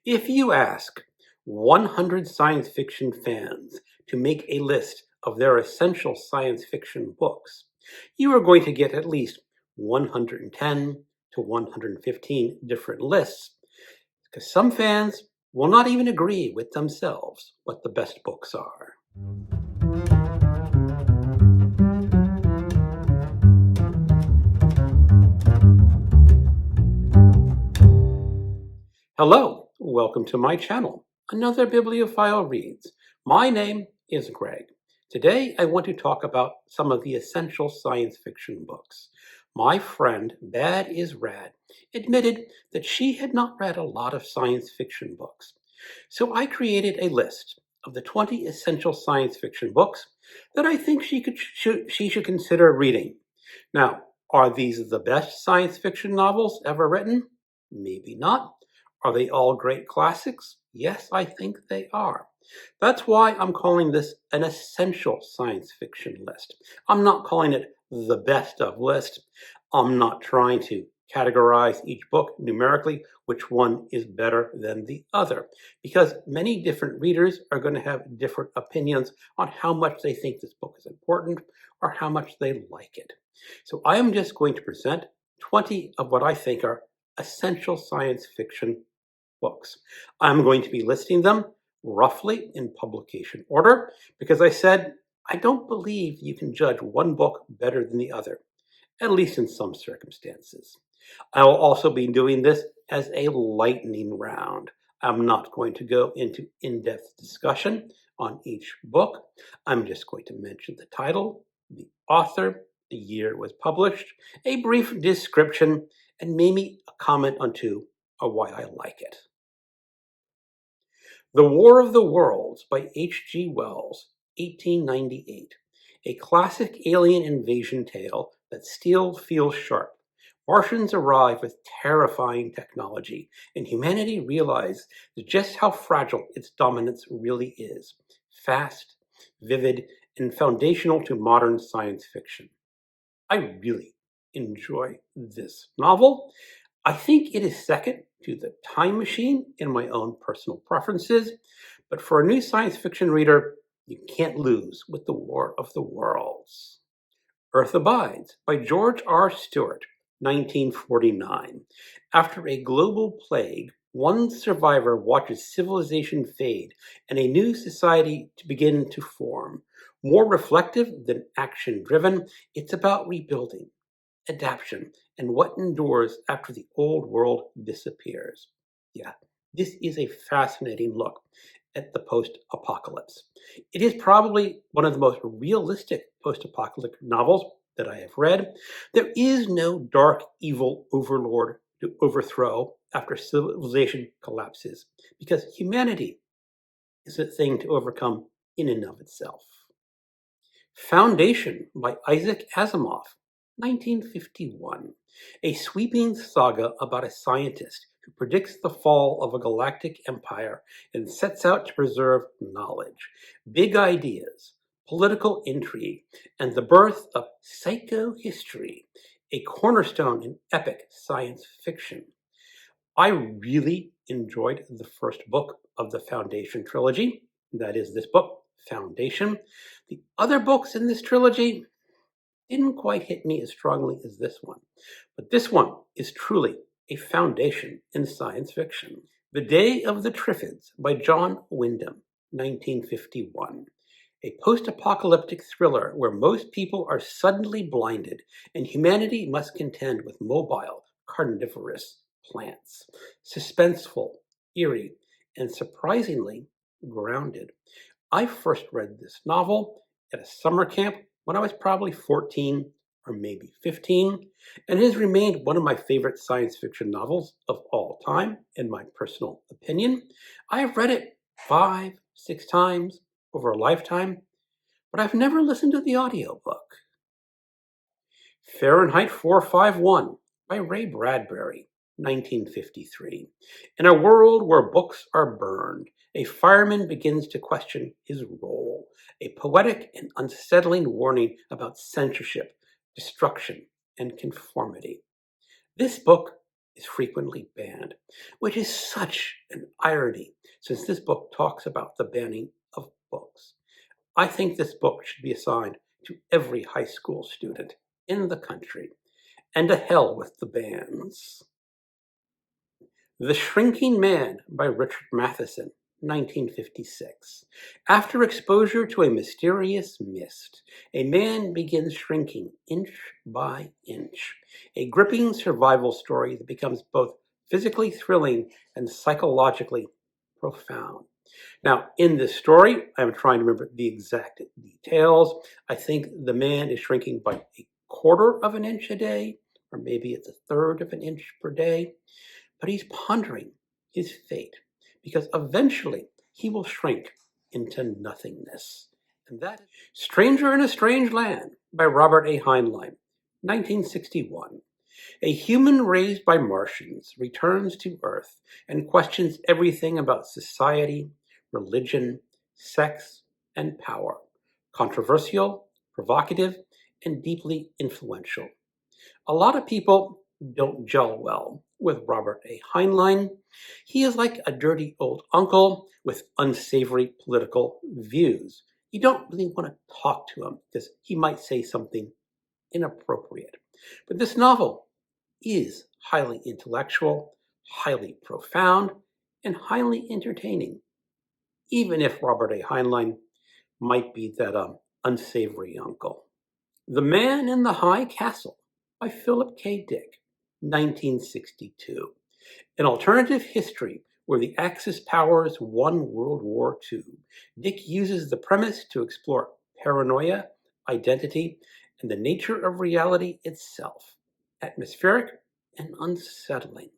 If you ask 100 science fiction fans to make a list of their essential science fiction books, you are going to get at least 110 to 115 different lists, because some fans will not even agree with themselves what the best books are. Hello, welcome to my channel, Another Bibliophile Reads. My name is Greg. Today I want to talk about some of the essential science fiction books. My friend BadIsRad admitted that she had not read a lot of science fiction books. So I created a list of the 20 essential science fiction books that I think she should consider reading. Now, are these the best science fiction novels ever written? Maybe not. Are they all great classics? Yes, I think they are. That's why I'm calling this an essential science fiction list. I'm not calling it the best of list. I'm not trying to categorize each book numerically, which one is better than the other, because many different readers are going to have different opinions on how much they think this book is important or how much they like it. So I am just going to present 20 of what I think are essential science fiction books. I'm going to be listing them roughly in publication order because I said I don't believe you can judge one book better than the other, at least in some circumstances. I will also be doing this as a lightning round. I'm not going to go into in-depth discussion on each book. I'm just going to mention the title, the author, the year it was published, a brief description, and maybe a comment on two of why I like it. The War of the Worlds by H.G. Wells, 1898. A classic alien invasion tale that still feels sharp. Martians arrive with terrifying technology, and humanity realizes just how fragile its dominance really is. Fast, vivid, and foundational to modern science fiction. I really enjoy this novel. I think it is second to The Time Machine in my own personal preferences, but for a new science fiction reader, you can't lose with The War of the Worlds. Earth Abides by George R. Stewart, 1949. After a global plague, one survivor watches civilization fade and a new society to begin to form. More reflective than action-driven, it's about rebuilding, adaptation, and what endures after the old world disappears. Yeah, this is a fascinating look at the post-apocalypse. It is probably one of the most realistic post-apocalyptic novels that I have read. There is no dark, evil overlord to overthrow after civilization collapses, because humanity is a thing to overcome in and of itself. Foundation by Isaac Asimov, 1951. A sweeping saga about a scientist who predicts the fall of a galactic empire and sets out to preserve knowledge, big ideas, political intrigue, and the birth of psychohistory, a cornerstone in epic science fiction. I really enjoyed the first book of the Foundation trilogy. That is this book, Foundation. The other books in this trilogy didn't quite hit me as strongly as this one, but this one is truly a foundation in science fiction. The Day of the Triffids by John Wyndham, 1951. A post-apocalyptic thriller where most people are suddenly blinded and humanity must contend with mobile, carnivorous plants. Suspenseful, eerie, and surprisingly grounded. I first read this novel at a summer camp when I was probably 14 or maybe 15, and it has remained one of my favorite science fiction novels of all time, in my personal opinion. I have read it 5, 6 times over a lifetime, but I've never listened to the audiobook. Fahrenheit 451 by Ray Bradbury, 1953. In a world where books are burned, a fireman begins to question his role, a poetic and unsettling warning about censorship, destruction, and conformity. This book is frequently banned, which is such an irony since this book talks about the banning of books. I think this book should be assigned to every high school student in the country. And to hell with the bans. The Shrinking Man by Richard Matheson, 1956. After exposure to a mysterious mist, a man begins shrinking inch by inch. A gripping survival story that becomes both physically thrilling and psychologically profound. Now, in this story, I'm trying to remember the exact details. I think the man is shrinking by a quarter of an inch a day, or maybe it's a third of an inch per day. But he's pondering his fate, because eventually he will shrink into nothingness. And that is Stranger in a Strange Land by Robert A. Heinlein, 1961. A human raised by Martians returns to Earth and questions everything about society, religion, sex, and power. Controversial, provocative, and deeply influential. A lot of people don't gel well with Robert A. Heinlein. He is like a dirty old uncle with unsavory political views. You don't really want to talk to him because he might say something inappropriate. But this novel is highly intellectual, highly profound, and highly entertaining, even if Robert A. Heinlein might be that unsavory uncle. The Man in the High Castle by Philip K. Dick, 1962. An alternative history where the Axis powers won World War II. Dick uses the premise to explore paranoia, identity, and the nature of reality itself. Atmospheric and unsettling.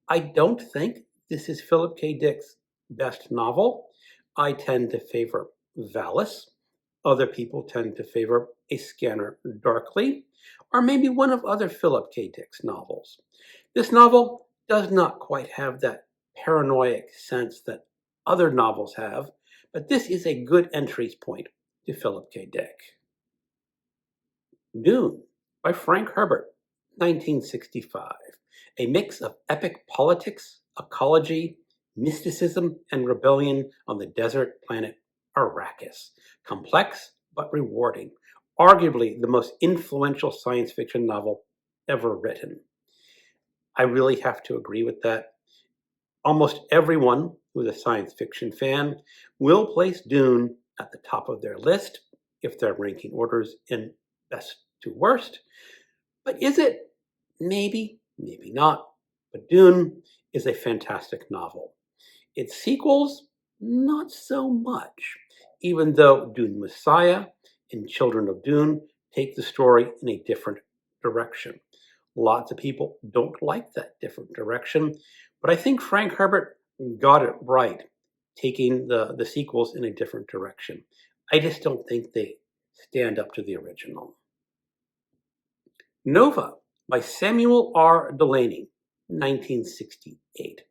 I don't think this is Philip K. Dick's best novel. I tend to favor Valis. Other people tend to favor A Scanner Darkly, or maybe one of other Philip K. Dick's novels. This novel does not quite have that paranoid sense that other novels have, but this is a good entry point to Philip K. Dick. Dune by Frank Herbert, 1965. A mix of epic politics, ecology, mysticism, and rebellion on the desert planet Arrakis. Complex but rewarding. Arguably the most influential science fiction novel ever written. I really have to agree with that. Almost everyone who's a science fiction fan will place Dune at the top of their list if they're ranking orders in best to worst. But is it? Maybe, maybe not. But Dune is a fantastic novel. Its sequels, not so much, even though Dune Messiah and Children of Dune take the story in a different direction. Lots of people don't like that different direction, but I think Frank Herbert got it right, taking the sequels in a different direction. I just don't think they stand up to the original. Nova by Samuel R. Delany, 1968.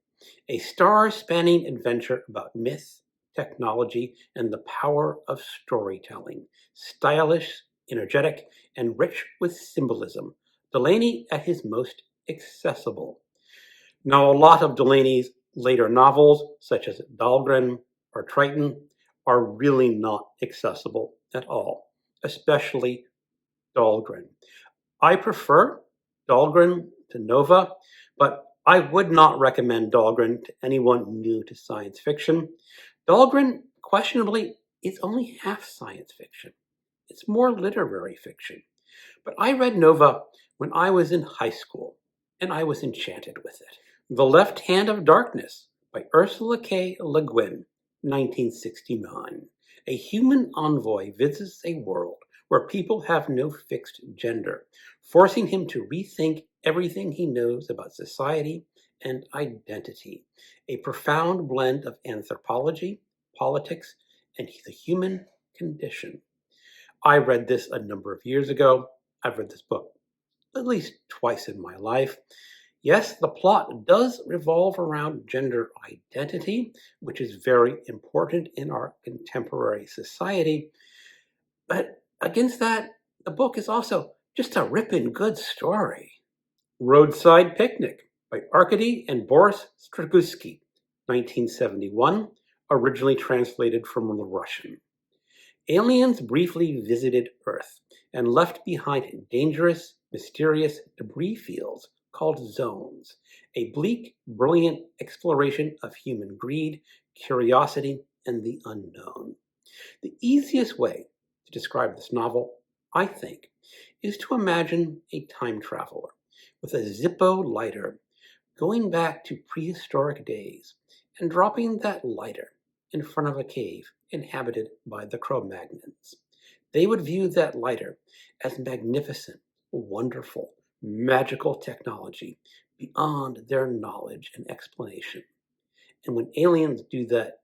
A star-spanning adventure about myth, technology, and the power of storytelling. Stylish, energetic, and rich with symbolism. Delany at his most accessible. Now, a lot of Delany's later novels, such as Dahlgren or Triton, are really not accessible at all, especially Dahlgren. I prefer Dahlgren to Nova, but I would not recommend Dahlgren to anyone new to science fiction. Dahlgren, questionably, is only half science fiction. It's more literary fiction. But I read Nova when I was in high school, and I was enchanted with it. The Left Hand of Darkness by Ursula K. Le Guin, 1969. A human envoy visits a world where people have no fixed gender, forcing him to rethink everything he knows about society and identity. A profound blend of anthropology, politics, and the human condition. I read this a number of years ago. I've read this book at least twice in my life. Yes, the plot does revolve around gender identity, which is very important in our contemporary society. But against that, the book is also just a ripping good story. Roadside Picnic by Arkady and Boris Strugatsky, 1971, originally translated from the Russian. Aliens briefly visited Earth and left behind dangerous, mysterious debris fields called zones, a bleak, brilliant exploration of human greed, curiosity, and the unknown. The easiest way to describe this novel, I think, is to imagine a time traveler with a Zippo lighter going back to prehistoric days and dropping that lighter in front of a cave inhabited by the Cro-Magnons. They would view that lighter as magnificent, wonderful, magical technology beyond their knowledge and explanation. And when aliens do that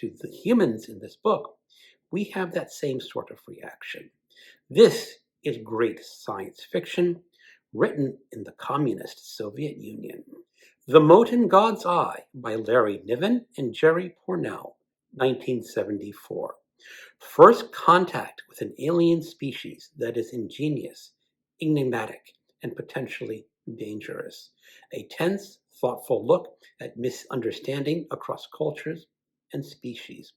to the humans in this book, we have that same sort of reaction. This is great science fiction written in the communist Soviet Union. The Mote in God's Eye by Larry Niven and Jerry Pournelle, 1974. First contact with an alien species that is ingenious, enigmatic, and potentially dangerous. A tense, thoughtful look at misunderstanding across cultures and species.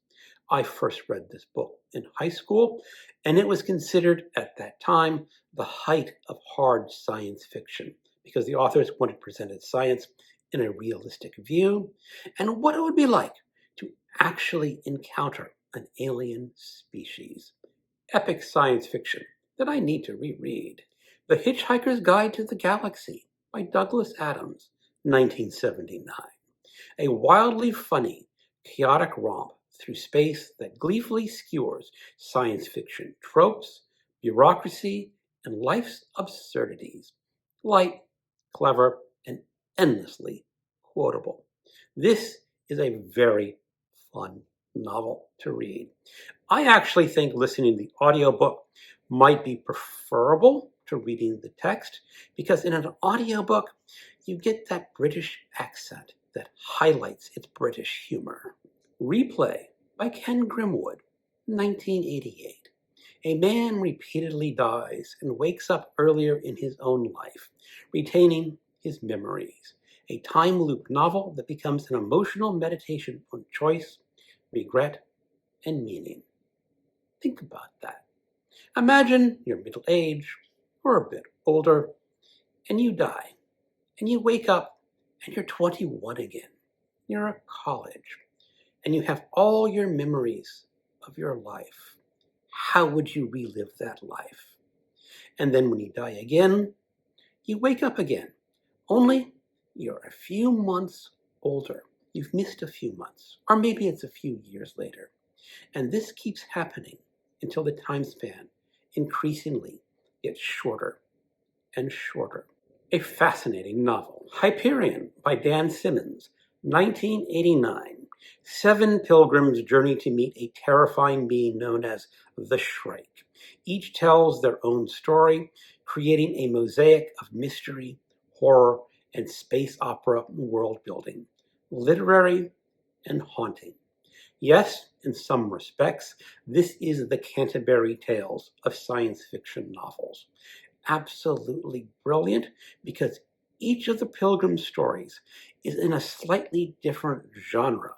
I first read this book in high school, and it was considered at that time the height of hard science fiction because the authors wanted to present science in a realistic view and what it would be like to actually encounter an alien species. Epic science fiction that I need to reread. The Hitchhiker's Guide to the Galaxy by Douglas Adams, 1979. A wildly funny, chaotic romp through space that gleefully skewers science fiction tropes, bureaucracy, and life's absurdities. Light, clever, and endlessly quotable. This is a very fun novel to read. I actually think listening to the audiobook might be preferable to reading the text because in an audiobook, you get that British accent that highlights its British humor. Replay by Ken Grimwood, 1988. A man repeatedly dies and wakes up earlier in his own life, retaining his memories. A time loop novel that becomes an emotional meditation on choice, regret, and meaning. Think about that. Imagine you're middle aged or a bit older, and you die, and you wake up and you're 21 again. You're at college, and you have all your memories of your life. How would you relive that life? And then when you die again, you wake up again, only you're a few months older. You've missed a few months, or maybe it's a few years later. And this keeps happening until the time span increasingly gets shorter and shorter. A fascinating novel, Hyperion by Dan Simmons, 1989. 7 pilgrims journey to meet a terrifying being known as the Shrike. Each tells their own story, creating a mosaic of mystery, horror, and space opera world building, literary and haunting. Yes, in some respects, this is the Canterbury Tales of science fiction novels. Absolutely brilliant because each of the pilgrim stories is in a slightly different genre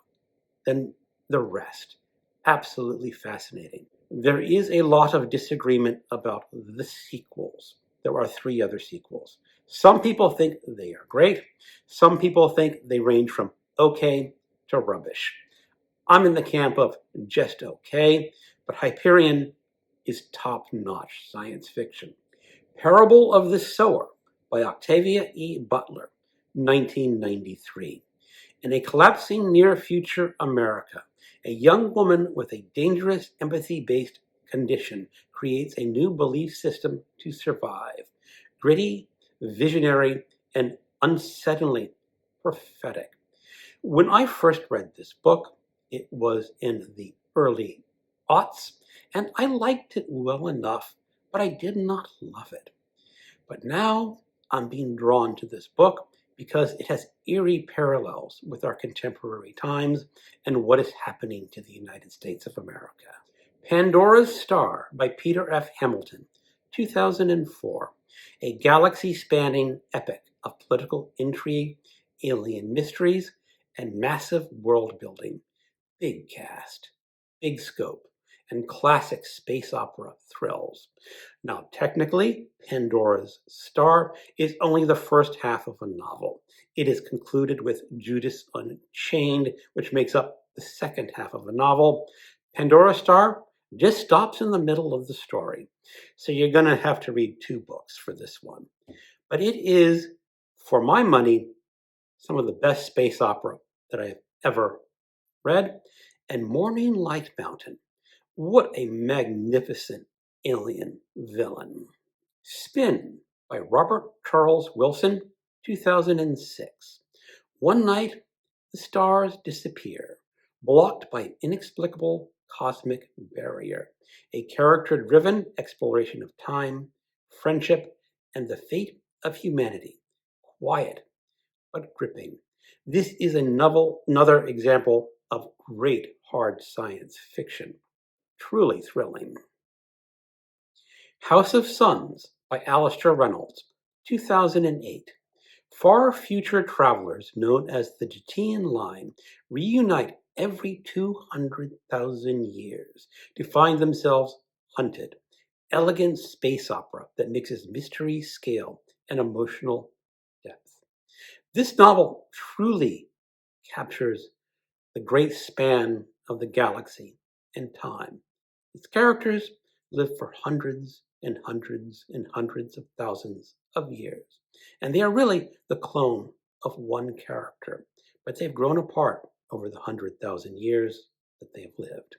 than the rest. Absolutely fascinating. There is a lot of disagreement about the sequels. There are 3 other sequels. Some people think they are great. Some people think they range from okay to rubbish. I'm in the camp of just okay, but Hyperion is top-notch science fiction. Parable of the Sower by Octavia E. Butler, 1993. In a collapsing near-future America, a young woman with a dangerous empathy-based condition creates a new belief system to survive. Gritty, visionary, and unsettlingly prophetic. When I first read this book, it was in the early aughts, and I liked it well enough, but I did not love it. But now I'm being drawn to this book because it has eerie parallels with our contemporary times and what is happening to the United States of America. Pandora's Star by Peter F. Hamilton, 2004. A galaxy-spanning epic of political intrigue, alien mysteries, and massive world building. Big cast, big scope, and classic space opera thrills. Now, technically, Pandora's Star is only the first half of a novel. It is concluded with Judas Unchained, which makes up the second half of a novel. Pandora's Star just stops in the middle of the story. So you're going to have to read 2 books for this one. But it is, for my money, some of the best space opera that I've ever read. And Morning Light Mountain, what a magnificent alien villain. Spin by Robert Charles Wilson, 2006. One night, the stars disappear, blocked by an inexplicable cosmic barrier. A character-driven exploration of time, friendship, and the fate of humanity. Quiet, but gripping. This is another example of great hard science fiction. Truly thrilling. House of Suns by Alistair Reynolds, 2008. Far future travelers known as the Gitian Line reunite every 200,000 years to find themselves hunted. Elegant space opera that mixes mystery, scale, and emotional depth. This novel truly captures the great span of the galaxy and time. Its characters live for hundreds and hundreds and hundreds of thousands of years. And they are really the clone of one character, but they've grown apart over the 100,000 years that they've lived.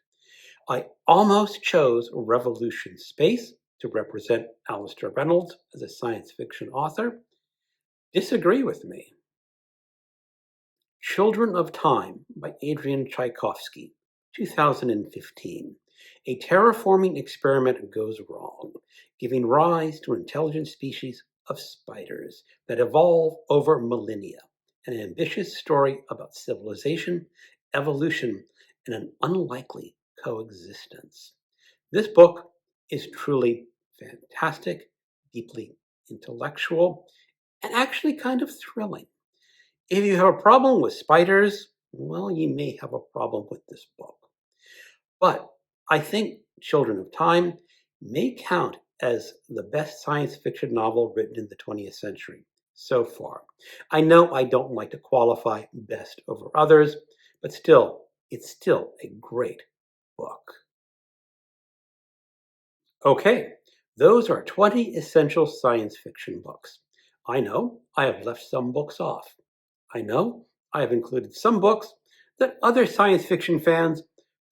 I almost chose Revolution Space to represent Alistair Reynolds as a science fiction author. Disagree with me. Children of Time by Adrian Tchaikovsky, 2015. A terraforming experiment goes wrong, giving rise to an intelligent species of spiders that evolve over millennia. An ambitious story about civilization, evolution, and an unlikely coexistence. This book is truly fantastic, deeply intellectual, and actually kind of thrilling. If you have a problem with spiders, well, you may have a problem with this book. But I think Children of Time may count as the best science fiction novel written in the 20th century so far. I know I don't like to qualify best over others, but still, it's still a great book. Okay, those are 20 essential science fiction books. I know I have left some books off. I know I have included some books that other science fiction fans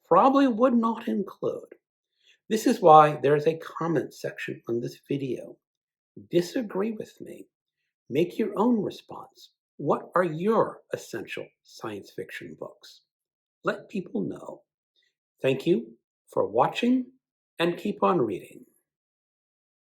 probably would not include. This is why there's a comment section on this video. Disagree with me. Make your own response. What are your essential science fiction books? Let people know. Thank you for watching and keep on reading.